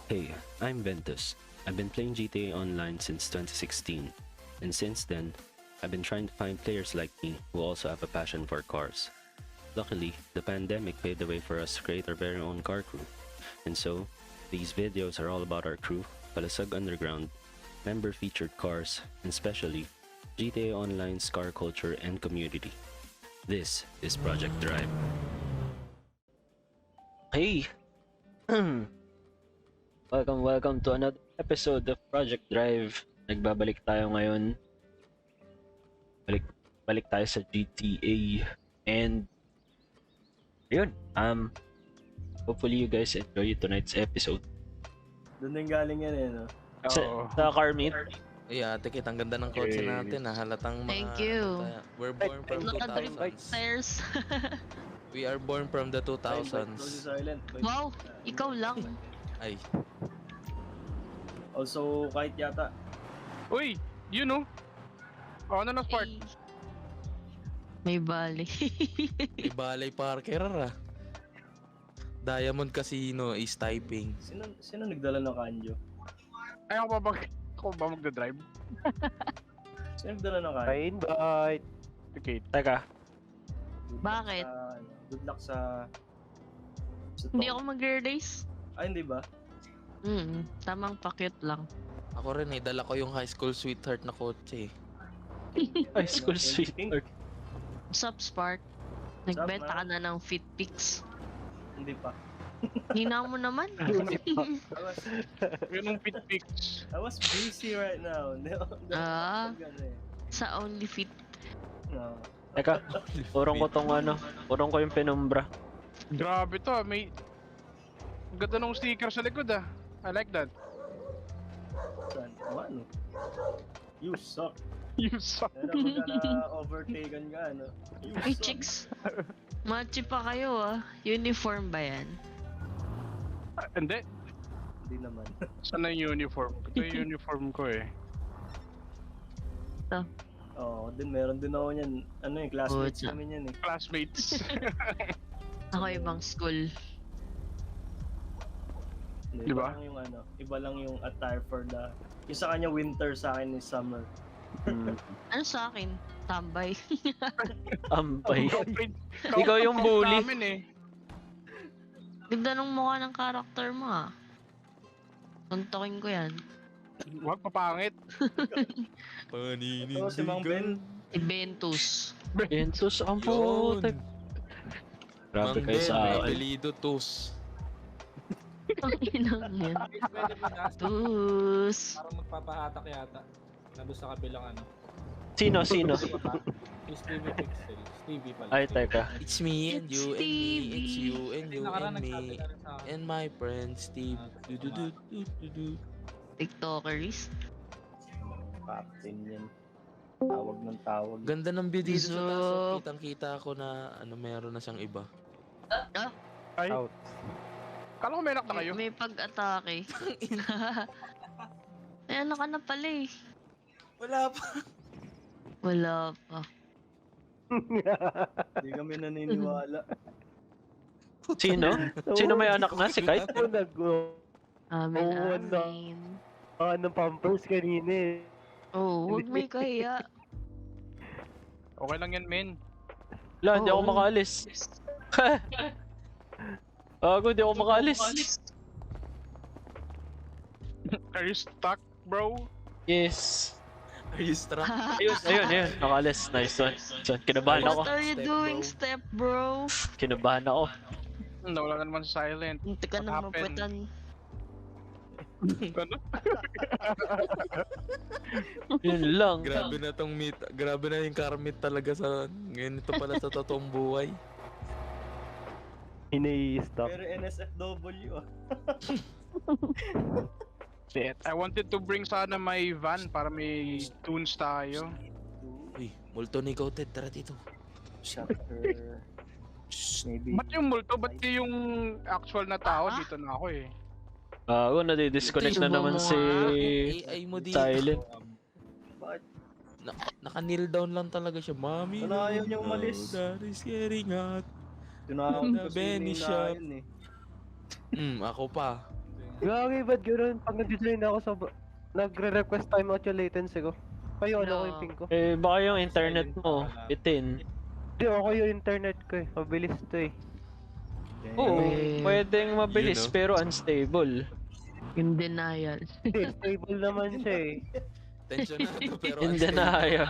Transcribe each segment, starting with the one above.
Hey, I'm Ventus. I've been playing GTA Online since 2016, and since then, I've been trying to find players like me who also have a passion for cars. Luckily, the pandemic paved the way for us to create our very own car crew, and so, these videos are all about our crew, Palasag Underground, member-featured cars, and especially, GTA Online's car culture and community. This is Project Drive. Hey! Welcome to another episode of Project Drive. Nagbabalik tayo ngayon. Balik tayo sa GTA. And yun, hopefully you guys enjoy tonight's episode. Doon din galing yan eh, no? Sa car meet. Yeah, ate, ang ganda ng kotse natin, halatang mga... Thank you. We're born from Nakadrift 2000s. stairs. We are born from the Close 2000s. silent. Wow, ikaw lang. Ay, Also, kahit yata. Uy, you know. Oh, ano na spark? Ay. May bali. may balay parker ah. Diamond Casino is typing. Sino nagdala ng kanjo? Ay, ako ba magdadrive? Sino nagdala ng kanjo? Invite. Okay. Teka, Bakit? Good luck sa Hindi ako mag-race. Ay, hindi ba? Tamang pakit lang. Ako rin dala ko yung high school sweetheart na kotse. high school sweetheart. What's up, Spark? Nagbenta ka na ng fit pics. Hindi pa. Hina mo naman. Yun yung fit pics. I was busy right now. Sa only fit. No. Teka, purong ko yung penumbra. Grabe to, may... Ang ganda ng sticker sa likod ah. I like that. Saan? Ano? You suck. You suck. Kaya naman ka na overtaken ka, no? You Ay, suck. chicks. Machi pa kayo ah. Uniform ba yan? Hindi. Hindi naman. Saan na yung uniform? Ito yung uniform ko eh. Oo, meron din ako yan. Ano yung classmates Puta. namin yan eh. Classmates. Ako ibang school. Hindi, Diba? Iba lang yung attire for the... Yung sa kanya winter, sa akin is summer. Ano sa akin? Tambay. Ampay. Complete- Ikaw yung complete bully. namin eh. Ganda ng mukha ng karakter mo ah. Tuntukin ko yan. Huwag papangit. Ito si Mang Ben. Si Ventus. Ventus, ang Yun! putik. Grabe kayo sa akin. Apelido Tus. Ang inang yan. Pwede ba na? Tus. Parang magpapahatak yata. Nandun sa kabilang ano. Sino? Yung Stevie Pixel. Stevie pala. Ay, teka. It's me and It's you and me. Stevie. It's you and you Nakaraan and nagsabi me. na rin sa akin. And my friend Steve. Du-du-du-du-du-du. TikTokers. Captain yan. Tawag ng tawag. Ganda ng video dito sa taas. Zup. Kitang-kita ko na meron na siyang iba. Ay, Out. kala ko may anak na kayo. May pag-atake. Ay, ano ka na pala eh. Wala pa. Wala pa. Hindi kami naniniwala. Sino? Sino may anak na? Si Kite? Ako Amin, Oo, ano. amin. ng pampers kanina eh. Oh, huwag may kaya. Okay lang yan, men. Wala, hindi ako Oo. makaalis. Hindi ako makaalis. Are you stuck, bro? Yes. Are you struck? Ayun. Nakaalis. Nice one. Kinabahan ako. What are you Step, doing, bro. step bro? Kinabahan ako. Nawala ka naman sa silent. Hindi ka What na happened? maputan. Ano? Yun lang. Grabe na tong meet. Grabe na yung karmit talaga sa ngayon ito pala sa totoong buhay. Ini-stop. Pero NSFW ah. Shit. I wanted to bring sana may van para may tunes tayo. Uy, multo ni Goated, tara dito. Chapter... Maybe... Ba't yung multo? Ba't yung actual na tao? Dito na ako eh. Nadi-disconnect na naman si AI mo dito. Silent. Bakit? Naka-kneel down lang talaga siya. Mami, Wala, ayaw niyang umalis. That is scary nga. Tinawag ko Benny si shop. Nina yun eh. Ako pa. Gagi, ba't gano'n? Pag nag-join ako sa... Nagre-request timeout yung latency ko. Kayo, ano ko yung ping ko? Eh, baka yung internet mo, bitin. Hindi, ako yung internet ko eh. Mabilis to eh. Oo, Eh, pwedeng mabilis you know? pero unstable. In denial. Hindi, stable naman siya eh. Tension na to pero In denial.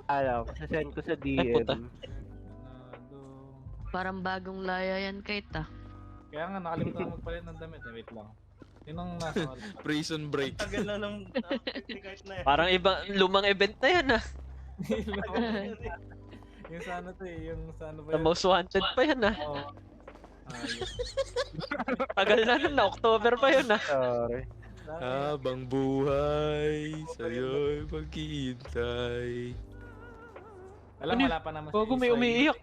Alam, sasend ko sa Ay, puta. DM. Parang bagong laya yan, Kate ah. Kaya nga, nakalimutan ko magpalit ng damit eh. Wait lang. Yun ang nasa Prison break. Tagal na ng kahit na yan. Parang lumang event na yan ah. Yung sa ano to eh, yung sa ano ba The most wanted pa yan ah. Oo. Tagal na nun na, October pa yun ah. Sorry. Habang buhay, sa'yo'y pagkihintay. Alam, Ano wala pa naman Bago may umiiyak.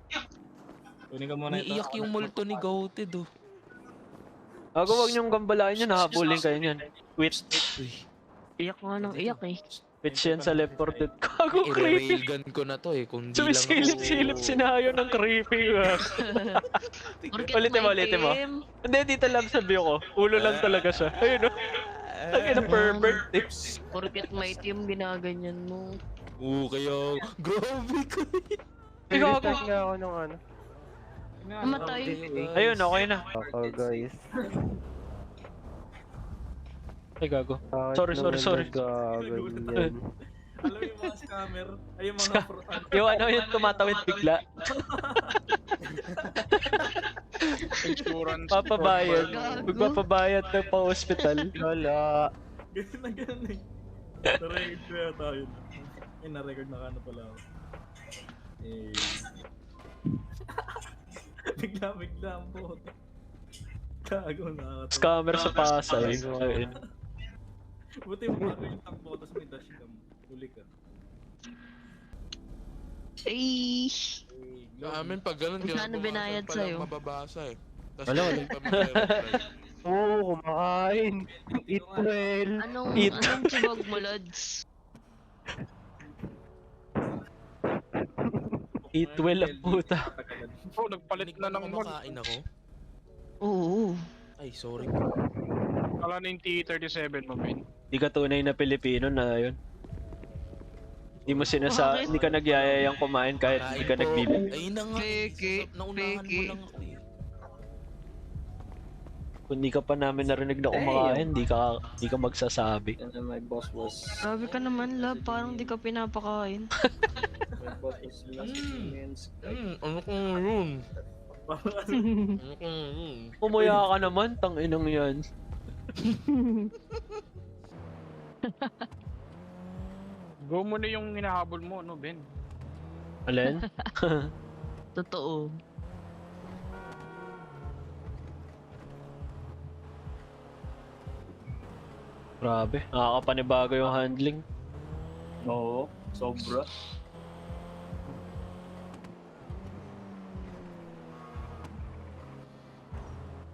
Kunin ko muna ito. Umiiyak yung multo ni Goated oh. Bago wag niyong gambalain yun, hahabulin kayo niyan. Quit. Iyak nga nang iyak eh. Quit yan sa left or dead. Kago creepy. I-railgun ko na to eh, kung di lang ako... Sumisilip-silip sinayo ng creepy ah. Porket Ulitin mo, ulitin mo. maitim. Hindi, dito lang sa view ko. Ulo lang talaga siya. Ayun oh. Lagi na pervert eh. Porket maitim, ginaganyan mo. kaya... Grabe ko Ay, gago. Restart nga ako nung ano. Namatay. Ayun, okay na. Oo guys. Ay, gago. Bakit Sorry, naman sorry. nagaganyan? Alam mo yung mga scammer? Ay, yung mga Yung ano yung tumatawid bigla. Insurance. Papabayad. Gago. Magpapabayad ng pa-hospital. Wala. ganun na ganun eh. Na-record ko yata yun. Eh, na-record na ano pala ako. Eh... bigla ang bote. Gago, nakakatawa. Scammer sa Pasay. Ayun. Buti mo bago yung takbo, tapos may dashcam. Huli ka. Ay. Sa amin pag ganun, Magkano binayad pa sa'yo? lang mababasa eh. Tapos Wala, hindi pa mag-reply. Oo, kumakain. Eat well. Anong tibag mo, Lods? Eat well ang puta. Oh, nagpalit na ng mag. Kumakain ako. Oo. Ay, sorry. Kala na yung T37 mo, men. Di ka tunay na Pilipino na yun. Di mo Bakit? hindi ka nagyayayang kumain kahit hindi ka nagbibig. Ayun na nga. Peke, Naunahan mo peke. lang ako eh. Kung di ka pa namin narinig na kumakain, di ka magsasabi. And then my boss was... Grabe ka naman, love. Parang di ka pinapakain. My boss was last minutes. Ano kung yun? Ano kung yun? Pumuya ka naman, tanginang yan. Go mo na yung hinahabol mo, no, Ben? Alin? Totoo. Grabe, nakakapanibago yung handling. Oo, sobra.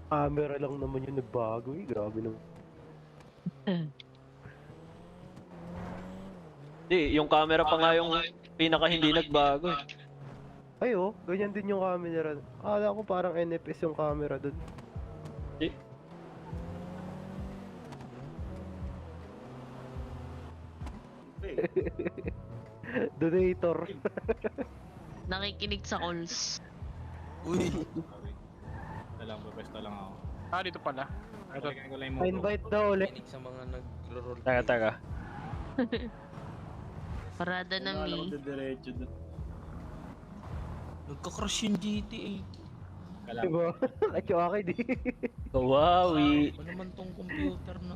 Camera lang naman yung nagbago eh. Grabe naman. Di, yung camera pa nga yung pinaka hindi nagbago eh. Ay oh, ganyan din yung camera. Akala ko parang NFS yung camera dun. Di. Donator. Nakikinig sa calls. Uy, Lang, pwesta lang ako. Ah, dito pala. Ito. Lagyan ko lang yung Invite daw ulit. kinig sa mga nagro-roll. Taka. Parada na Ano mi. ako diretso doon. Nagka-crush yung GTA. Diba? Kachoake di. Kawawi. Ano naman tong computer na?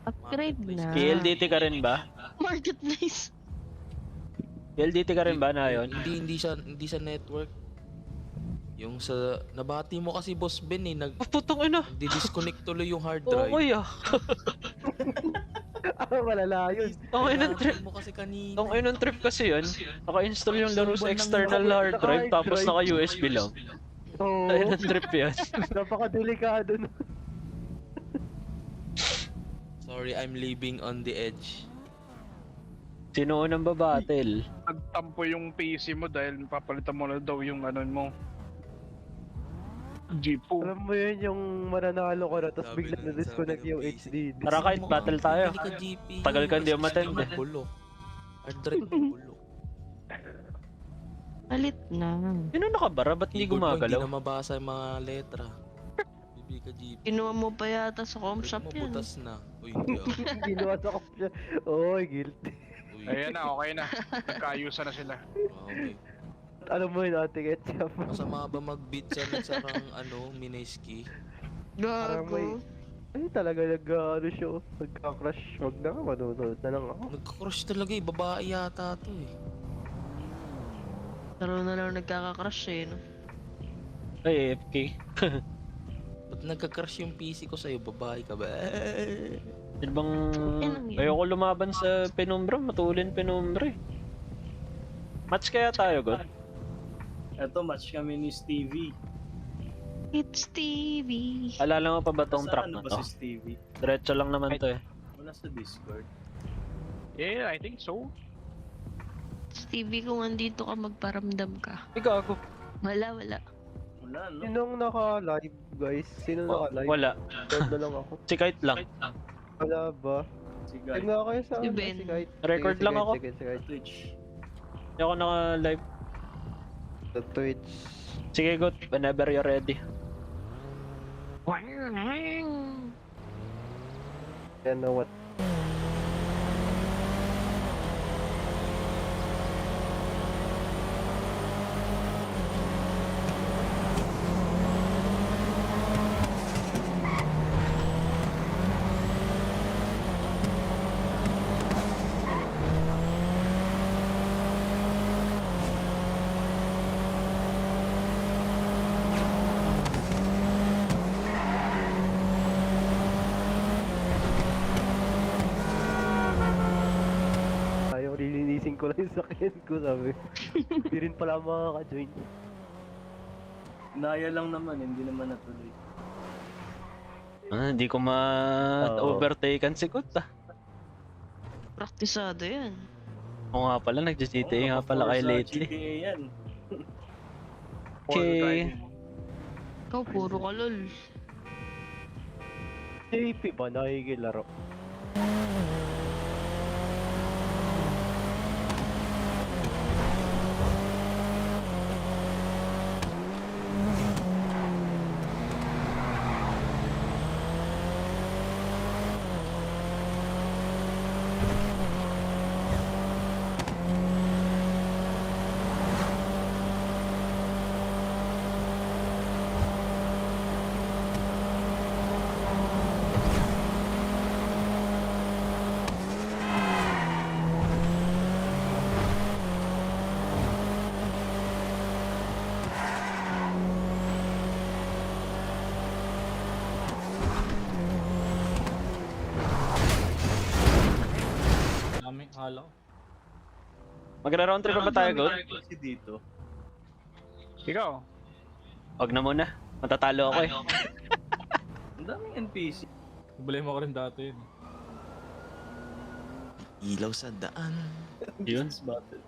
Upgrade na. KLDT ka rin ba? Marketplace. KLDT ka rin ba na yun? Hindi sa network. Yung sa nabati mo kasi Boss Ben eh, Putong ina. di-disconnect tuloy yung hard Oo drive. kuya. Malala yun. Tangay ng trip. Nabati mo kasi kanina. Tangay ng trip kasi yun. Naka-install yung laro sa external hard drive tapos naka-USB lang. Oo. Tangay ng trip yan. Napaka-delikado na. Sorry, I'm living on the edge. Sino unang babattle? Nagtampo yung PC mo dahil papalitan mo na daw yung ano mo. Jeepo. Alam mo yun yung mananalo ko na tapos Sabi bigla ng- na-disconnect sabi ng yung basic. HDD. Tara kahit battle tayo. Bili ka GP. Tagal ka hindi umattend eh. Bulok. Hard drive mo bulok. Palit na. Sino nakabara? Ba't hindi Keyboard mo, Hindi gumagalaw? na mabasa yung mga letra. Bili ka GP. Kinuha mo pa yata sa com Break shop mo, yan. butas na. Uy, hindi ako. Ginawa sa kapya. Oy, guilty. Uy. Ayan na, okay na. Nagkaayusan na sila. Okay. Alam mo yun, ate Ketchup. Masama ba mag-beat sa nagsarang Mineski? Parang may- Gago. Ay, talaga ano siya. Nagka-crush. Wag na ka, manunod na lang ako. Nagka-crush talaga eh. Babae yata to eh. Laro na lang nagkaka-crush eh, no? Ay, AFK. Ba't nagka-crush yung PC ko sa'yo? Babae ka ba? Ano bang... Yan ang yun. Ayoko lumaban sa penumbra. Matulin penumbra eh. Match kaya tayo, God? Eto, match kami ni Stevie. It's TV. Alala mo pa ba tong Nasaan track ano na ba to? si Stevie? Diretso lang naman to eh. Wala sa Discord. Yeah, I think so. Stevie, kung andito ka, magparamdam ka. Ay, gago. Wala, wala. Wala, no? Sinong naka-live, guys? Sino naka-live? Wala. Doon na lang ako. Si Kite lang. Wala ba? Si Guy. Tignan ako kayo sa Si Ben. si Kite. Record Sige, lang sige, ako. Sige, sige. Twitch. Hindi ako naka-live. Sa Twitch. Sige, God. Whenever you're ready. Yan na what? Ayaw, lilinisin ko lang yung sakyan ko, sabi. Hindi rin pala makaka-join. Naya lang naman, hindi naman natuloy. Hindi ko ma-overtaken si God ah. Praktisado yan. Oo nga pala, nag-GTA nga pala kayo Forza lately. GTA yan. Okay. Ikaw, puro ka lol. JP ba nakikilaro? Dami, halo. Magra-round trip ba tayo, God? Kasi dito. Ikaw. Wag na muna. Matatalo ako eh. Ang daming NPC. Problema ko rin dati yun. Ilaw sa daan. Yun. This battle.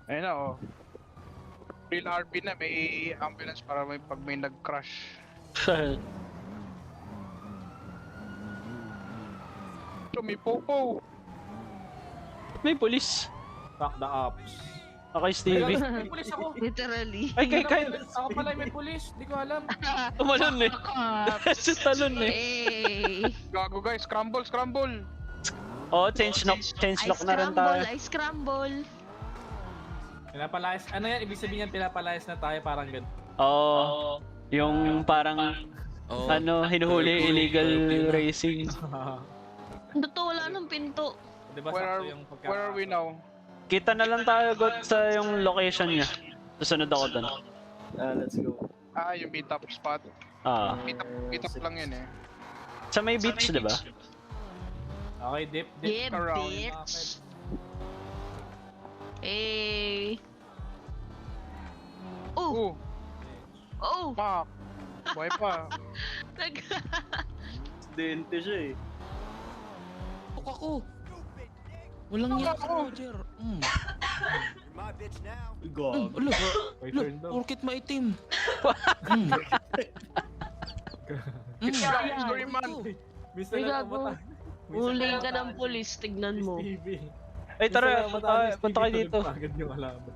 Ayun na, oh. Real RP na, may ambulance para may pag may nag-crash. So, may popo. May pulis. Fuck the ops. Okay, Stevie. May pulis ako. Literally. Ay, kay Kyle. Ako pala may pulis. Di ko alam. Tumalon eh. Si talon eh. Hey! Gago guys, scramble, scramble. Oo, change lock na rin tayo. I scramble. Pinapalayas. Ano yan? Ibig sabihin yan, pinapalayas na tayo parang ganun. Oo. Yung parang Oh, hinuhuli illegal racing. Totoo, wala nang pinto. Di ba Where sakto are, yung pagka... where are we now? Kita na lang tayo, God, sa yung location niya. Susunod ako doon. Let's go. Ah, yung meet up spot. Ah. Meet up lang yun eh. Sa may beach, di ba? Okay, dip. Yeah, around. bitch. Hey! Oh! Oh, Oh! fuck. Buhay pa. Nag... Dente siya eh. Ako. Walang yan ka, Roger. Gog. Ulo, My ulo, turn daw. porkit maitim. Story man. Miss May na lang gago. mata. Huli ka ng pulis, tignan mo. TV. Ay, tara, punta kayo dito. Agad yung alaman.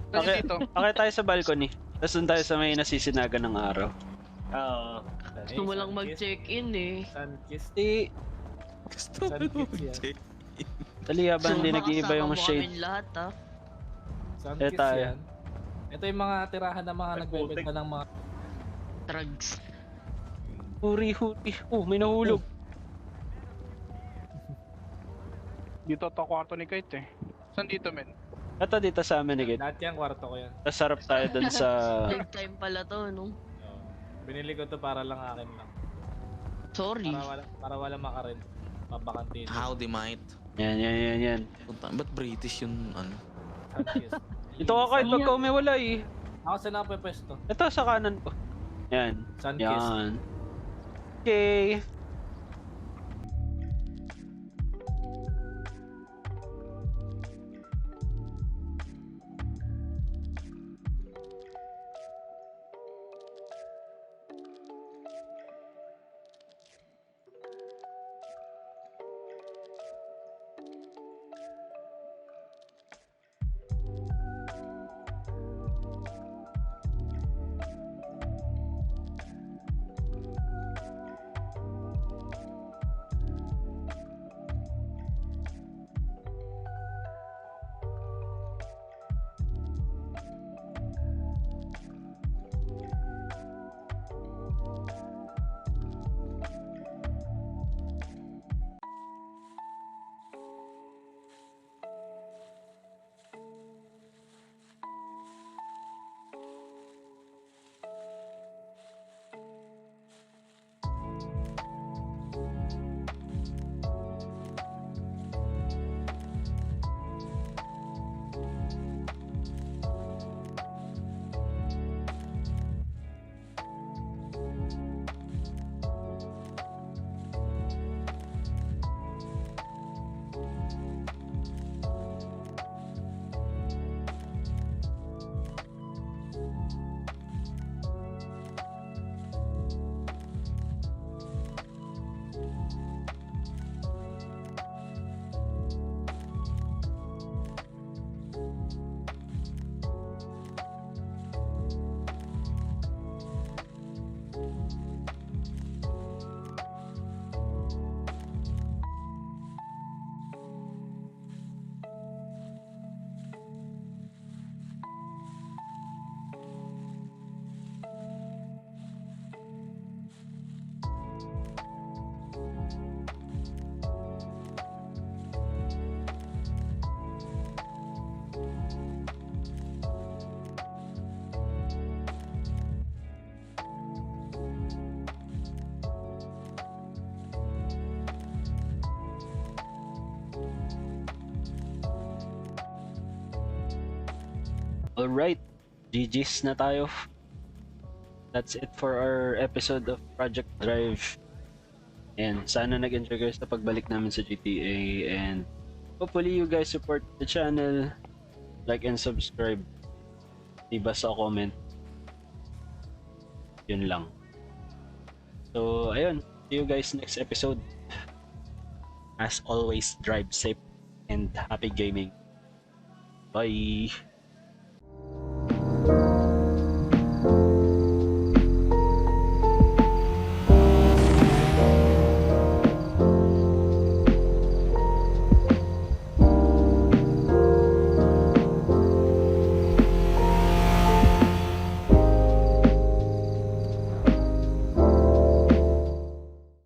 Kasi Okay. dito. Okay tayo sa balcony. Tapos doon tayo sa may nasisinagan ng araw. Oo. Gusto mo lang mag-check-in eh. Sunkiss. Eh, Gusto Sunkiss yan. dali habang hindi nag-iiba yung makasama mo shade. kaming lahat ah. Sunkiss tayo. yan. Ito yung mga tirahan ng mga nagbebenta ng mga... Drugs. Huri. Oh, may nahulog. Dito to kwarto ni Kate eh. Saan dito men? Ito dito sa amin agad. Lahat yan, kwarto ko yan. Tapos sarap tayo dun sa... Big time pala to, no? Oo. Binili ko to para lang akin lang. Sorry. Para wala makarin. Pabakantin. Howdy, mate. Yan. Punta, ba't British yung ano? Sunkiss. Ito ka kahit pagka umiwala eh. Ako saan ako pepesto? Ito sa kanan ko. Yan. Sunkiss. Yan. Okay. Alright, GG's na tayo. That's it for our episode of Project Drive. And sana nag-enjoy guys sa pagbalik namin sa GTA. And hopefully you guys support the channel. Like and subscribe. Diba sa comment. Yun lang. So, ayun. See you guys next episode. As always, drive safe and happy gaming. Bye!